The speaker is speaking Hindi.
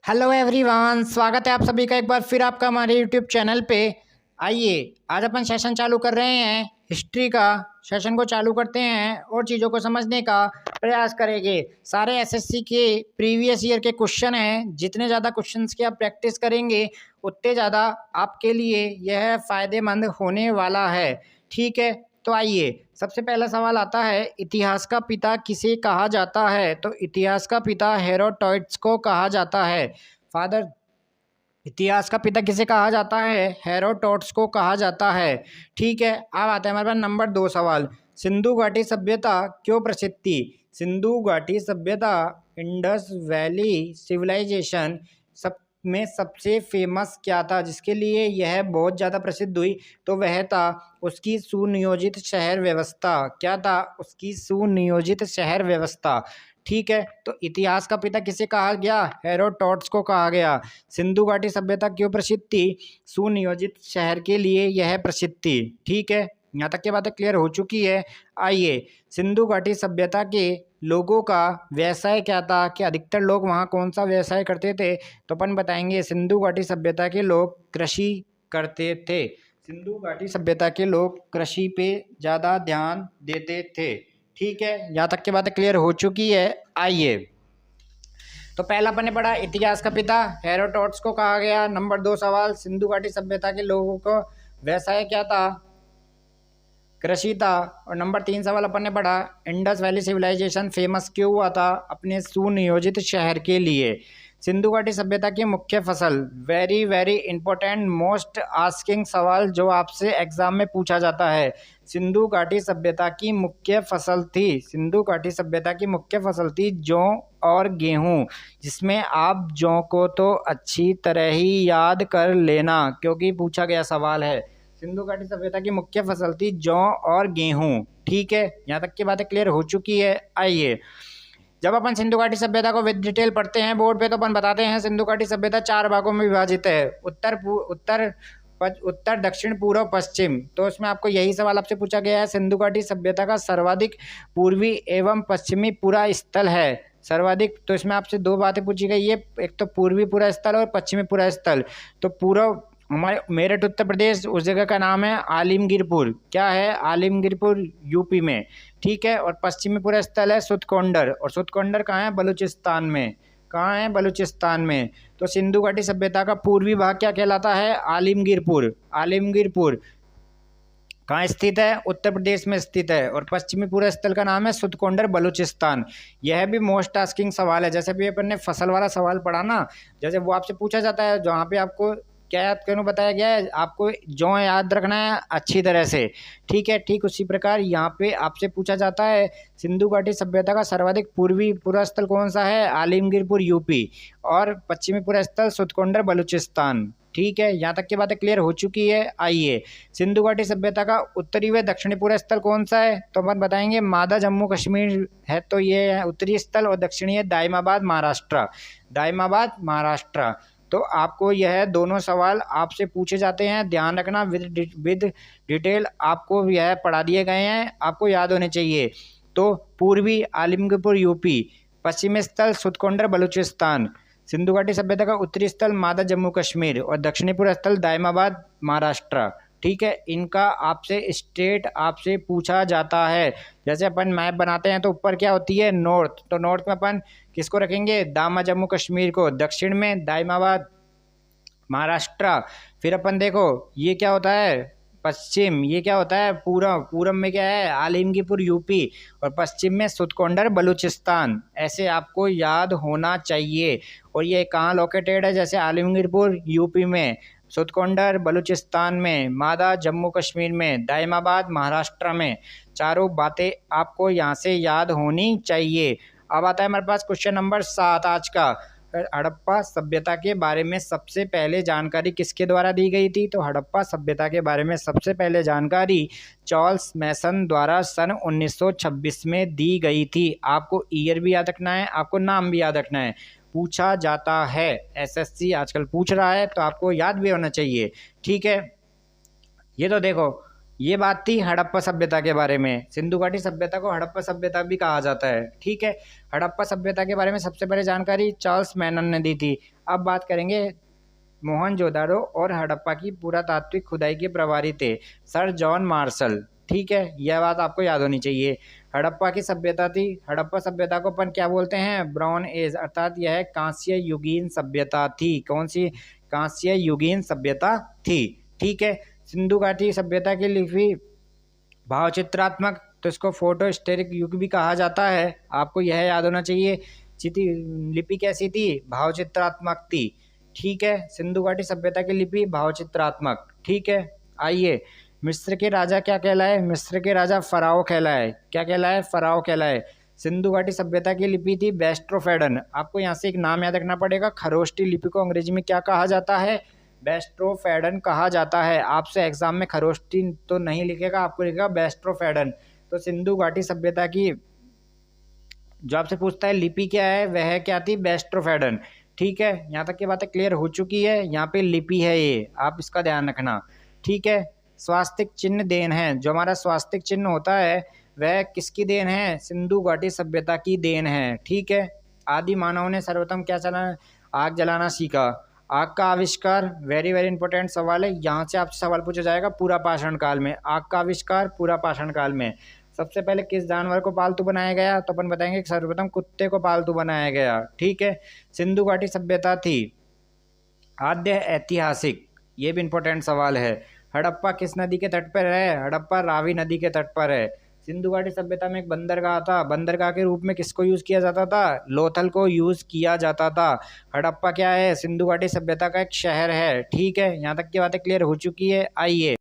हेलो एवरीवन, स्वागत है आप सभी का एक बार फिर आपका हमारे यूट्यूब चैनल पे। आइए आज अपन सेशन चालू कर रहे हैं हिस्ट्री का। सेशन को चालू करते हैं और चीज़ों को समझने का प्रयास करेंगे। सारे एसएससी के प्रीवियस ईयर के क्वेश्चन हैं। जितने ज़्यादा क्वेश्चंस की आप प्रैक्टिस करेंगे उतने ज़्यादा आपके लिए यह फ़ायदेमंद होने वाला है। ठीक है, तो आइए सबसे पहला सवाल आता है, इतिहास का पिता किसे कहा जाता है? तो इतिहास का पिता हेरोडोटस को कहा जाता है। फादर, इतिहास का पिता किसे कहा जाता है? हेरोडोटस को कहा जाता है। ठीक है, अब आते हैं हमारे पास नंबर 2 सवाल। सिंधु घाटी सभ्यता क्यों प्रसिद्ध थी? सिंधु घाटी सभ्यता इंडस वैली सिविलाइजेशन सब में सबसे फेमस क्या था जिसके लिए यह बहुत ज़्यादा प्रसिद्ध हुई? तो वह था उसकी सुनियोजित शहर व्यवस्था। क्या था? उसकी सुनियोजित शहर व्यवस्था। ठीक है, तो इतिहास का पिता किसे कहा गया? हेरोडोटस को कहा गया। सिंधु घाटी सभ्यता क्यों प्रसिद्ध थी? सुनियोजित शहर के लिए यह प्रसिद्ध थी। ठीक है, यहाँ तक की बातें क्लियर हो चुकी है। आइए, सिंधु घाटी सभ्यता के लोगों का व्यवसाय क्या था, कि अधिकतर लोग वहाँ कौन सा व्यवसाय करते थे? तो अपन बताएंगे सिंधु घाटी सभ्यता के लोग कृषि करते थे। सिंधु घाटी सभ्यता के लोग कृषि पे ज़्यादा ध्यान देते थे। ठीक है, यहाँ तक की बातें क्लियर हो चुकी है। आइए, तो पहला अपन ने पढ़ा इतिहास का पिता हेरोडोटस को कहा गया। नंबर 2 सवाल, सिंधु घाटी सभ्यता के लोगों को व्यवसाय क्या था? कृषि था। और नंबर 3 सवाल अपन ने पढ़ा, इंडस वैली सिविलाइजेशन फेमस क्यों हुआ था? अपने सुनियोजित शहर के लिए। सिंधु घाटी सभ्यता की मुख्य फसल, very very important most asking सवाल जो आपसे एग्जाम में पूछा जाता है। सिंधु घाटी सभ्यता की मुख्य फसल थी, सिंधु घाटी सभ्यता की मुख्य फसल थी जौ और गेहूं, जिसमें आप जौ को तो अच्छी तरह ही याद कर लेना क्योंकि पूछा गया सवाल है। सिंधु घाटी सभ्यता की मुख्य फसल थी जौ और गेहूं। ठीक है, यहाँ तक की बातें क्लियर हो चुकी है। आइए, जब अपन सिंधु घाटी सभ्यता को विद डिटेल पढ़ते हैं बोर्ड पे तो अपन बताते हैं सिंधु घाटी सभ्यता 4 भागों में विभाजित है, उत्तर दक्षिण पूर्व पश्चिम। तो उसमें आपको यही सवाल आपसे पूछा गया है, सिंधु घाटी सभ्यता का सर्वाधिक पूर्वी एवं पश्चिमी पूरा स्थल है। सर्वाधिक, तो इसमें आपसे 2 बातें पूछी गई है, एक तो पूर्वी पूरा स्थल और पश्चिमी पूरा स्थल। तो पूर्व हमारे मेरठ उत्तर प्रदेश, उस जगह का नाम है आलिमगीरपुर। क्या है? आलिमगीरपुर यूपी में। ठीक है, और पश्चिमी पूरा स्थल है सुतकोंडर, और सुतकोंडर कहाँ है? बलूचिस्तान में। कहाँ है? बलूचिस्तान में। तो सिंधु घाटी सभ्यता का पूर्वी भाग क्या कहलाता है? आलिमगीरपुर। आलिमगीरपुर कहाँ स्थित है? उत्तर प्रदेश में स्थित है। और पश्चिमी पूरा स्थल का नाम है सुतकोंडर, बलूचिस्तान। यह भी मोस्ट टास्किंग सवाल है। जैसे भी अपन ने फसल वाला सवाल पढ़ा ना, जैसे वो आपसे पूछा जाता है जहाँ पे आपको क्या याद करने बताया गया है, आपको जौ याद रखना है अच्छी तरह से। ठीक है, ठीक उसी प्रकार यहाँ पे आपसे पूछा जाता है सिंधु घाटी सभ्यता का सर्वाधिक पूर्वी पूरा स्थल कौन सा है? आलिमगीरपुर यूपी। और पश्चिमी पूरा स्थल सुतकोंडर, बलूचिस्तान। ठीक है, यहाँ तक की बातें क्लियर हो चुकी है। आइए, सिंधु घाटी सभ्यता का उत्तरी व दक्षिणी पूरा स्थल कौन सा है? तो अपन बताएंगे मादा जम्मू कश्मीर है, तो ये है उत्तरी स्थल, और दक्षिणी है दाइमाबाद महाराष्ट्र। दाइमाबाद महाराष्ट्र। तो आपको यह दोनों सवाल आपसे पूछे जाते हैं, ध्यान रखना। विद डिटेल आपको यह पढ़ा दिए गए हैं, आपको याद होने चाहिए। तो पूर्वी आलिमगीरपुर यूपी, पश्चिमी स्थल सुतकोंडर, बलूचिस्तान। सिंधु घाटी सभ्यता का उत्तरी स्थल मादा जम्मू कश्मीर, और दक्षिणी पूर्व स्थल दाइमाबाद महाराष्ट्र। ठीक है, इनका आपसे स्टेट आपसे पूछा जाता है। जैसे अपन मैप बनाते हैं तो ऊपर क्या होती है? नॉर्थ। तो नॉर्थ में अपन किसको रखेंगे? दामा जम्मू कश्मीर को। दक्षिण में दाइमाबाद महाराष्ट्र। फिर अपन देखो ये क्या होता है? पश्चिम। ये क्या होता है? पूरब। पूरब में क्या है? आलिमगीरपुर यूपी। और पश्चिम में सुतकोंडर, बलूचिस्तान। ऐसे आपको याद होना चाहिए। और ये कहाँ लोकेटेड है? जैसे आलिमगीरपुर यूपी में, सुतकोंडर बलूचिस्तान में, मादा जम्मू कश्मीर में, दाइमाबाद महाराष्ट्र में। चारों बातें आपको यहाँ से याद होनी चाहिए। अब आता है हमारे पास क्वेश्चन नंबर 7 आज का। हड़प्पा सभ्यता के बारे में सबसे पहले जानकारी किसके द्वारा दी गई थी? तो हड़प्पा सभ्यता के बारे में सबसे पहले जानकारी चार्ल्स मैसन द्वारा सन 1926 में दी गई थी। आपको ईयर भी याद रखना है, आपको नाम भी याद रखना है, पूछा जाता है। एसएससी आजकल पूछ रहा है तो आपको याद भी होना चाहिए। ठीक है, ये तो देखो ये बात थी हड़प्पा सभ्यता के बारे में। सिंधु घाटी सभ्यता को हड़प्पा सभ्यता भी कहा जाता है। ठीक है, हड़प्पा सभ्यता के बारे में सबसे पहले जानकारी चार्ल्स मैनन ने दी थी। अब बात करेंगे मोहनजोदाड़ो और हड़प्पा की पुरातात्विक खुदाई के प्रभारी थे सर जॉन मार्शल। ठीक है, यह बात आपको याद होनी चाहिए। हड़प्पा की सभ्यता थी, हड़प्पा सभ्यता को अपन क्या बोलते हैं, ब्राउन एज, अर्थात यह कांस्य युगीन सभ्यता थी। कौन सी? कांस्य युगीन सभ्यता थी। ठीक है, सिंधु घाटी सभ्यता की लिपि भावचित्रात्मक, तो इसको फोटो स्टेरिक युग भी कहा जाता है, आपको यह याद होना चाहिए। लिपि कैसी थी? भावचित्रात्मक थी। ठीक है, सिंधु घाटी सभ्यता की लिपि भावचित्रात्मक। ठीक है, आइए, मिस्र के राजा क्या कहलाए? मिस्र के राजा फराओ कहलाए। क्या कहलाए? फराओ कहलाए। सिंधु घाटी सभ्यता की लिपि थी बेस्ट्रोफेडन। आपको यहाँ से एक नाम याद रखना पड़ेगा, खरोष्टी लिपि को अंग्रेजी में क्या कहा जाता है? बेस्ट्रोफेडन कहा जाता है। आपसे एग्जाम में खरोष्टी तो नहीं लिखेगा, आपको लिखेगा बेस्ट्रोफेडन। तो सिंधु घाटी सभ्यता की जो आपसे पूछता है लिपि क्या है, वह क्या थी? बेस्ट्रोफेडन। ठीक है, यहाँ तक की बातें क्लियर हो चुकी है। यहाँ पे लिपि है, ये आप इसका ध्यान रखना। ठीक है, स्वास्तिक चिन्ह देन है। जो हमारा स्वास्तिक चिन्ह होता है वह किसकी देन है? सिंधु घाटी सभ्यता की देन है। ठीक है, आदि मानव ने सर्वप्रथम क्या चलाना? आग जलाना सीखा। आग का आविष्कार, वेरी वेरी इंपॉर्टेंट सवाल है, यहाँ से आपसे सवाल पूछा जाएगा पूरा पाषाण काल में। आग का आविष्कार पूरा पाषाण काल में। सबसे पहले किस जानवर को पालतू बनाया गया? तो अपन बताएंगे कि सर्वप्रथम कुत्ते को पालतू बनाया गया। ठीक है, सिंधु घाटी सभ्यता थी आद्य ऐतिहासिक, ये भी इंपॉर्टेंट सवाल है। हड़प्पा किस नदी के तट पर है? हड़प्पा रावी नदी के तट पर है। सिंधु घाटी सभ्यता में एक बंदरगाह था, बंदरगाह के रूप में किसको यूज किया जाता था? लोथल को यूज किया जाता था। हड़प्पा क्या है? सिंधु घाटी सभ्यता का एक शहर है। ठीक है, यहाँ तक की बातें क्लियर हो चुकी है। आइए